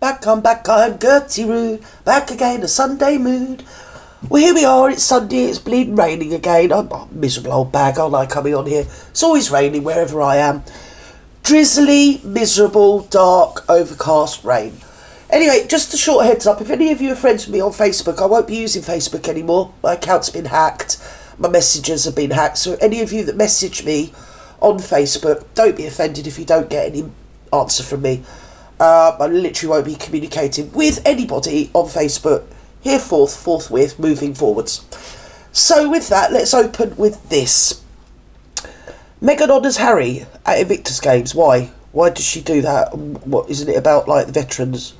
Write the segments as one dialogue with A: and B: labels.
A: I'm back, I'm Gertie Roo, back again, a Sunday mood. Well, here we are, it's Sunday, it's bleeding raining again. I'm a miserable old bag, aren't I, coming on here? It's always raining wherever I am. Drizzly, miserable, dark, overcast rain. Anyway, just a short heads up, if any of you are friends with me on Facebook, I won't be using Facebook anymore. My account's been hacked, my messages have been hacked, so any of you that message me on Facebook, don't be offended if you don't get any answer from me. I literally won't be communicating with anybody on Facebook forthwith, moving forwards. So with that, let's open with this. Meghan honours Harry at Invictus Games. Why? Why does she do that? What, isn't it about, like, the veterans?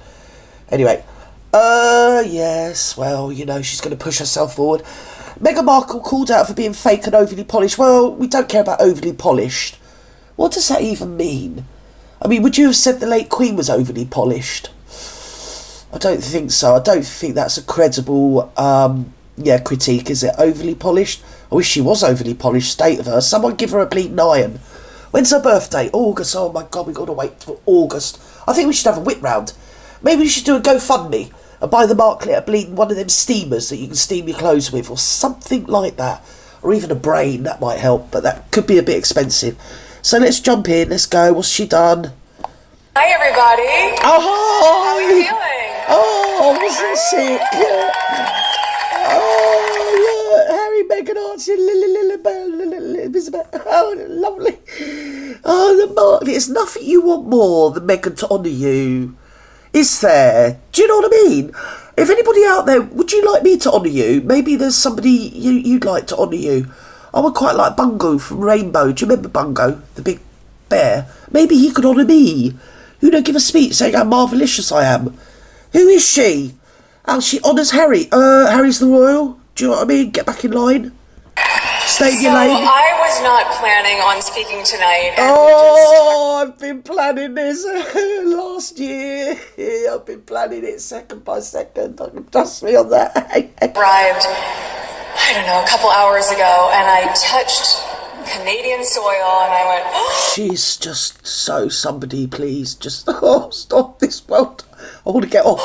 A: Anyway. Yes, well, you know, she's going to push herself forward. Meghan Markle called out for being fake and overly polished. Well, we don't care about overly polished. What does that even mean? I mean, would you have said the late Queen was overly polished? I don't think so. I don't think that's a credible, critique, is it? Overly polished? I wish she was overly polished, state of her. Someone give her a bleeding iron. When's her birthday? August. Oh my God, we've got to wait till August. I think we should have a whip round. Maybe we should do a GoFundMe and buy the Marklet a bleeding one of them steamers that you can steam your clothes with, or something like that. Or even a brain, that might help, but that could be a bit expensive. So let's jump in, let's go. What's she done?
B: Hi, everybody.
A: Oh,
B: how are you feeling?
A: Oh, wasn't sick. Oh, look, Harry, Meghan, Archie, Elizabeth. Oh, lovely. Oh, the Mark. There's nothing you want more than Meghan to honour you. Is there? Do you know what I mean? If anybody out there, would you like me to honour you? Maybe there's somebody you'd like to honour you. I would quite like Bungo from Rainbow. Do you remember Bungo, the big bear? Maybe he could honour me. You know, give a speech saying how marvellous I am. Who is she? How she honours Harry? Harry's the royal. Do you know what I mean? Get back in line. Stay in your lane.
B: I was not planning on speaking tonight.
A: I've been planning this last year. I've been planning it second by second. I can trust me on that.
B: Arrived, I don't know, a couple hours ago, and I touched Canadian soil, and I went, oh.
A: She's just so somebody, please. Just, stop this world. I want to get off.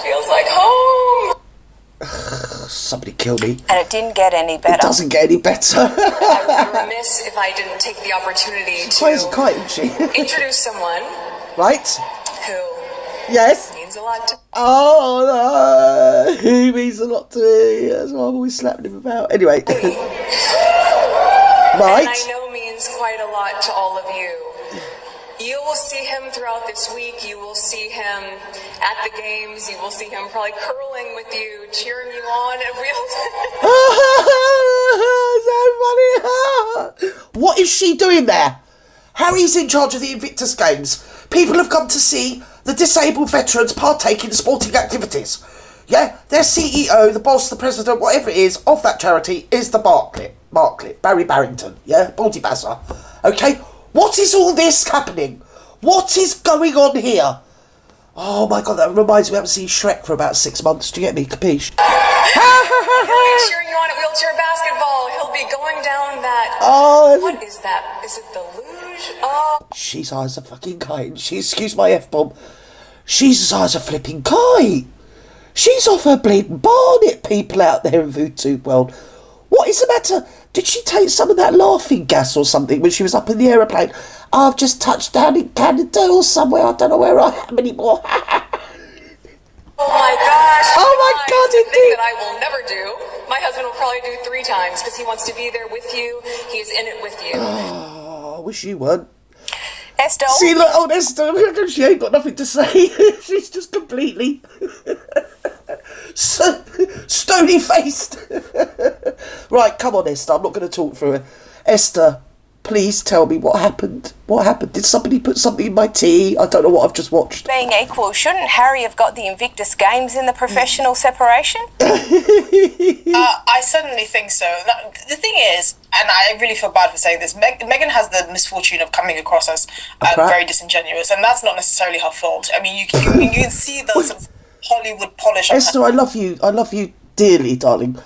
B: Feels like home.
A: Somebody kill me.
C: And it didn't get any better.
A: It doesn't get any better.
B: I would be remiss if I didn't take the opportunity to introduce someone.
A: Right.
B: Who
A: yes.
B: means a lot to me.
A: Oh, no. Who means a lot to me. That's why I'm always slapping him about. Anyway. Right.
B: And I know means quite a lot to all of you. You will see him throughout this week. You will see him at the games. You will see him probably curling with you, cheering you on. And
A: so funny. What is she doing there? Harry's in charge of the Invictus Games. People have come to see the disabled veterans partake in sporting activities. Yeah, their CEO, the boss, the president, whatever it is, of that charity is the Marklet, Barry Barrington, yeah, Baldy Bazza. Okay, what is all this happening? What is going on here? Oh my God, that reminds me, I haven't seen Shrek for about 6 months. Do you get me? Capiche?
B: He'll be cheering you on at wheelchair basketball. He'll be going down that... what is that? Is it the luge? Oh.
A: She's high as a fucking kite. Excuse my F-bomb. She's as high as a flipping kite. She's off her bleeding barnet, people out there in VooTube world. What is the matter? Did she take some of that laughing gas or something when she was up in the aeroplane? I've just touched down in Canada or somewhere. I don't know where I am anymore.
B: Oh my gosh.
A: Oh my God,
B: it's a thing that I will never do. My husband will probably do 3 times because he wants to be there with you. He is in it with you.
A: Oh, I wish you weren't.
C: Estelle?
A: See, look, old Esther, she ain't got nothing to say. She's just completely stony-faced. Right, come on, Esther, I'm not going to talk through her. Esther, please tell me what happened. What happened? Did somebody put something in my tea? I don't know what I've just watched.
C: Being equal, shouldn't Harry have got the Invictus Games in the professional separation?
D: I certainly think so. The thing is, and I really feel bad for saying this, Meghan has the misfortune of coming across as very disingenuous, and that's not necessarily her fault. I mean, you can see the sort of Hollywood polish.
A: Esther, I love you dearly, darling.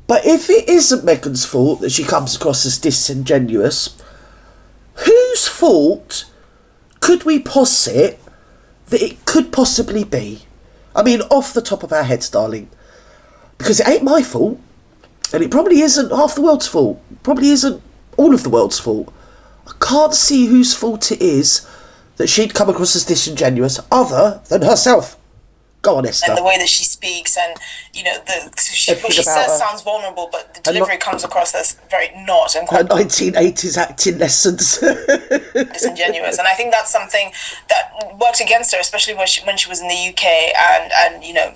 A: But if it isn't Meghan's fault that she comes across as disingenuous, whose fault could we posit that it could possibly be, I mean, off the top of our heads, darling, because it ain't my fault, and it probably isn't half the world's fault, probably isn't all of the world's fault. I can't see whose fault it is that she'd come across as disingenuous other than herself. Go on, Esther.
D: And the way that she speaks, and what she says sounds vulnerable, but the delivery comes across as very not. And
A: her 1980s acting lessons.
D: Disingenuous, and I think that's something that worked against her, especially when she was in the UK, and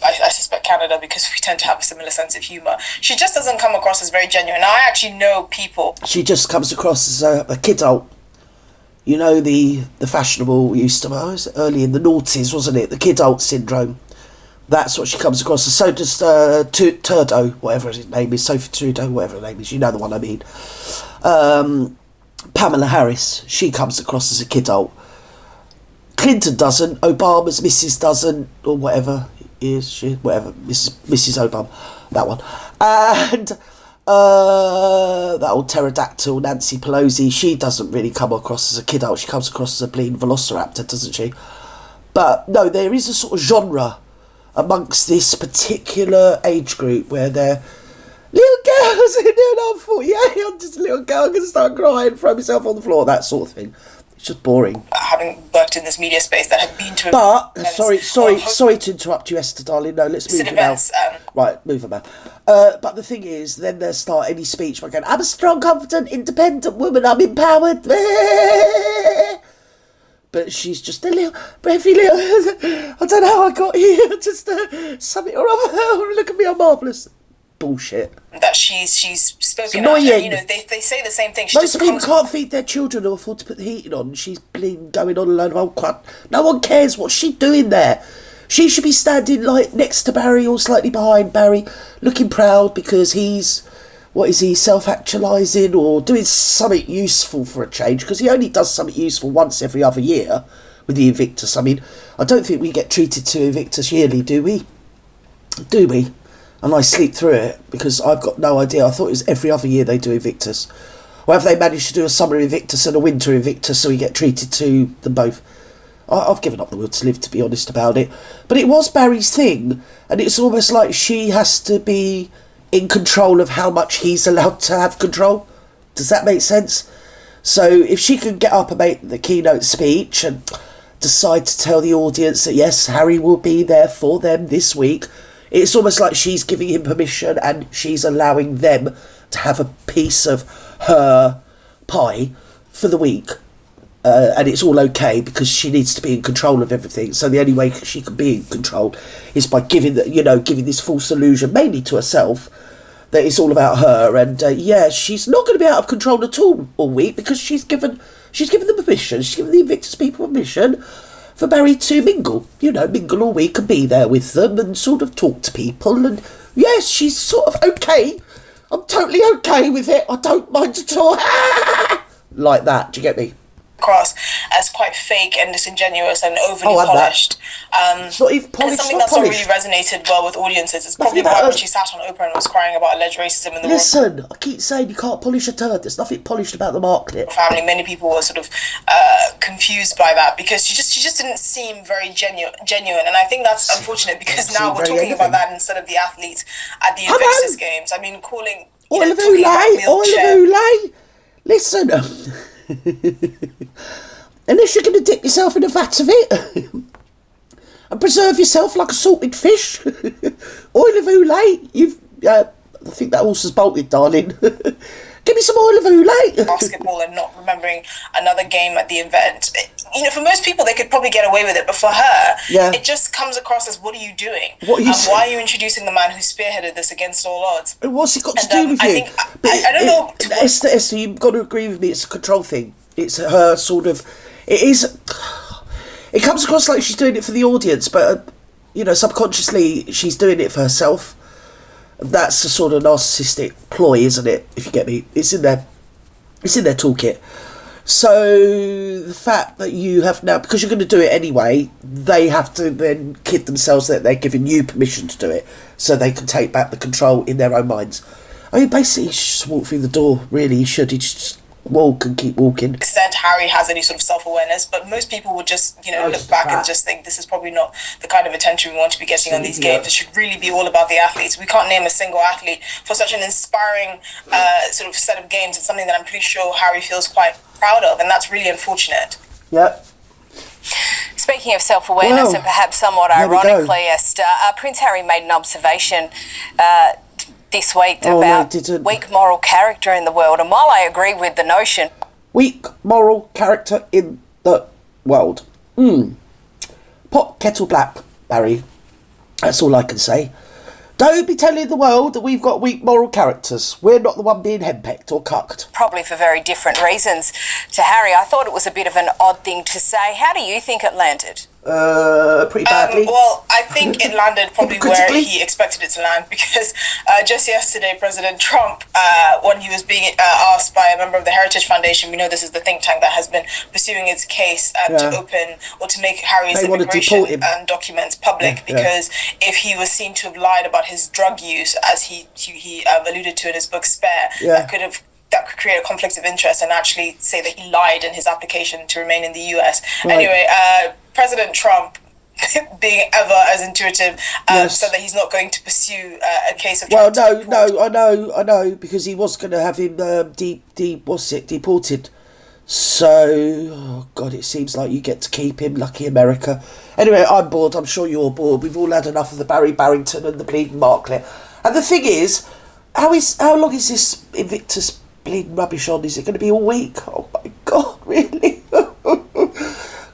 D: I suspect Canada, because we tend to have a similar sense of humour. She just doesn't come across as very genuine. Now, I actually know people.
A: She just comes across as a kidult. You know, the fashionable used to, early in the noughties, wasn't it? The kidult syndrome. That's what she comes across as. So does Turdo, whatever his name is, Sophie Trudeau, whatever her name is, you know the one I mean. Pamela Harris, she comes across as a kidult. Clinton doesn't, Obama's Mrs. doesn't, or whatever is she, whatever, Mrs. Obama, that one. And that old pterodactyl, Nancy Pelosi, she doesn't really come across as a kidult, she comes across as a bleeding velociraptor, doesn't she? But no, there is a sort of genre amongst this particular age group where they're little girls and I'm 48, I'm just a little girl, I'm going to start crying, throw myself on the floor, that sort of thing. It's just boring.
D: Having worked in this media space that have been to
A: but sorry to interrupt you, Esther darling, no, let's move
D: events,
A: now. Right, move on now. But the thing is, then they'll start any speech by going, I'm a strong, confident, independent woman, I'm empowered. But she's just a little, breathy little, I don't know how I got here, just something or other, look at me, I'm marvellous. Bullshit.
D: That she's spoken
A: out,
D: and, they say the same thing.
A: Most people can't feed their children or afford to put the heating on. She's been going on a load of old crap. No one cares what's she doing there. She should be standing like next to Barry or slightly behind Barry, looking proud because he's, what is he, self-actualising or doing something useful for a change, because he only does something useful once every other year with the Invictus. I mean, I don't think we get treated to Invictus yearly, do we? Do we? And I sleep through it because I've got no idea. I thought it was every other year they do Invictus. Or have they managed to do a summer Invictus and a winter Invictus so we get treated to them both? I've given up the will to live, to be honest about it. But it was Barry's thing, and it's almost like she has to be in control of how much he's allowed to have control. Does that make sense? So if she can get up and make the keynote speech and decide to tell the audience that yes, Harry will be there for them this week, it's almost like she's giving him permission and she's allowing them to have a piece of her pie for the week. And it's all okay because she needs to be in control of everything. So the only way she can be in control is by giving this false illusion, mainly to herself, that it's all about her. And she's not going to be out of control at all week because she's given them permission. She's given the Invictus people permission for Barry to mingle all week and be there with them and sort of talk to people. And yes, she's sort of okay. I'm totally okay with it. I don't mind at all. Like that. Do you get me?
D: Across as quite fake and disingenuous and overly polished.
A: It's not even polished.
D: And something that's not really resonated well with audiences. It's probably why when she sat on Oprah and was crying about alleged racism in the
A: Listen, I keep saying you can't polish a turd. There's nothing polished about the market.
D: Family, many people were sort of confused by that because she just didn't seem very genuine. And I think that's unfortunate because now we're talking about that instead of the athletes at the Invictus Games. I mean, calling
A: Oil of Oulay. Listen. Unless you're going to dip yourself in a vat of it and preserve yourself like a salted fish. Oil of Oulay. I think that horse has bolted, darling. Give me some oil of Oulay.
D: Basketball and not remembering another game at the event. For most people, they could probably get away with it, but for her, it just comes across as, what are you doing? Why are you introducing the man who spearheaded this against all odds?
A: What's it got to do with you?
D: I don't know.
A: Esther, you've got to agree with me, it's a control thing. It's her sort of... It comes across like she's doing it for the audience, but, subconsciously, she's doing it for herself. That's a sort of narcissistic ploy, isn't it? If you get me. It's in their toolkit. So the fact that you have now, because you're going to do it anyway, they have to then kid themselves that they're giving you permission to do it so they can take back the control in their own minds. I mean, basically, he should just walk through the door, really. He should. He just walk and keep walking.
D: Extent Harry has any sort of self-awareness, but most people would just, look back and just think this is probably not the kind of attention we want to be getting on these games. It should really be all about the athletes. We can't name a single athlete for such an inspiring sort of set of games. It's something that I'm pretty sure Harry feels quite proud of, and that's really unfortunate.
A: Yep.
C: Speaking of self-awareness, and perhaps somewhat ironically, Esther, Prince Harry made an observation this week about weak moral character in the world. And while I agree with the notion...
A: Weak moral character in the world. Pot kettle black, Barry. That's all I can say. Don't be telling the world that we've got weak moral characters. We're not the one being henpecked or cucked.
C: Probably for very different reasons to Harry. I thought it was a bit of an odd thing to say. How do you think it landed?
A: Pretty badly.
D: Well, I think it landed probably where he expected it to land, because just yesterday, President Trump, when he was being asked by a member of the Heritage Foundation, we know this is the think tank that has been pursuing its case to open or to make Harry's immigration documents public, because if he was seen to have lied about his drug use, as he alluded to in his book Spare, that could create a conflict of interest and actually say that he lied in his application to remain in the US. Right. Anyway, President Trump, being ever as intuitive, said that he's not going to pursue a case of... Well,
A: I know, because he was going to have him deported. So, oh God, it seems like you get to keep him, lucky America. Anyway, I'm bored, I'm sure you're bored. We've all had enough of the Barry Barrington and the bleeding Marklet. And the thing is, how long is this Invictus bleeding rubbish on? Is it going to be all week? Oh my God, really?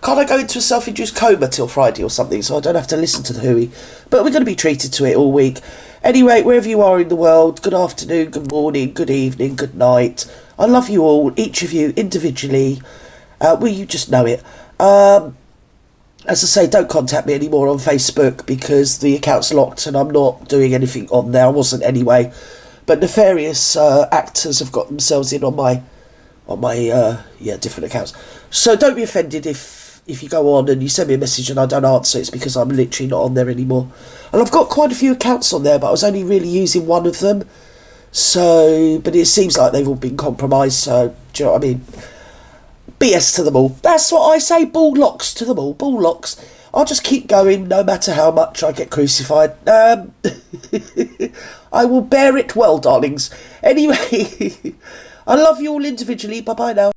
A: Can't I go into a self-induced coma till Friday or something, so I don't have to listen to the hooey? But we're going to be treated to it all week. Anyway, wherever you are in the world, good afternoon, good morning, good evening, good night. I love you all, each of you individually. You just know it. As I say, don't contact me anymore on Facebook because the account's locked and I'm not doing anything on there. I wasn't anyway. But nefarious actors have got themselves in on my different accounts. So don't be offended if you go on and you send me a message and I don't answer. It's because I'm literally not on there anymore. And I've got quite a few accounts on there, but I was only really using one of them. So, but it seems like they've all been compromised. So, do you know what I mean? BS to them all. That's what I say. Ball locks to them all. Ball locks. I'll just keep going no matter how much I get crucified. I will bear it well, darlings. Anyway, I love you all individually. Bye-bye now.